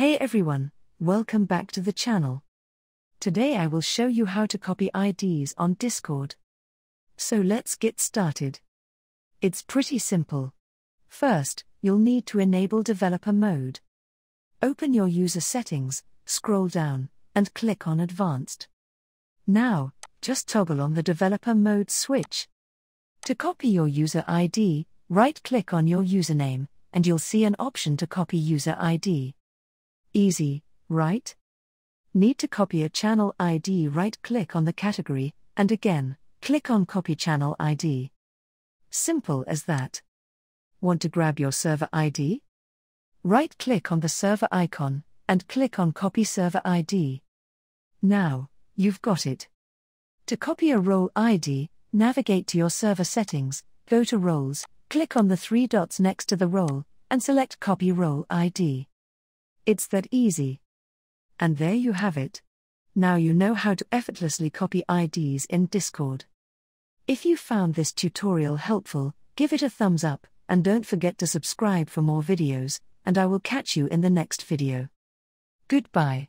Hey everyone, welcome back to the channel. Today I will show you how to copy IDs on Discord. So let's get started. It's pretty simple. First, you'll need to enable developer mode. Open your user settings, scroll down, and click on Advanced. Now, just toggle on the developer mode switch. To copy your user ID, right-click on your username, and you'll see an option to copy user ID. Easy, right? Need to copy a channel ID, right-click on the category, and again, click on Copy Channel ID. Simple as that. Want to grab your server ID? Right-click on the server icon, and click on Copy Server ID. Now, you've got it. To copy a role ID, navigate to your server settings, go to Roles, click on the three dots next to the role, and select Copy Role ID. It's that easy. And there you have it. Now you know how to effortlessly copy IDs in Discord. If you found this tutorial helpful, give it a thumbs up, and don't forget to subscribe for more videos, and I will catch you in the next video. Goodbye.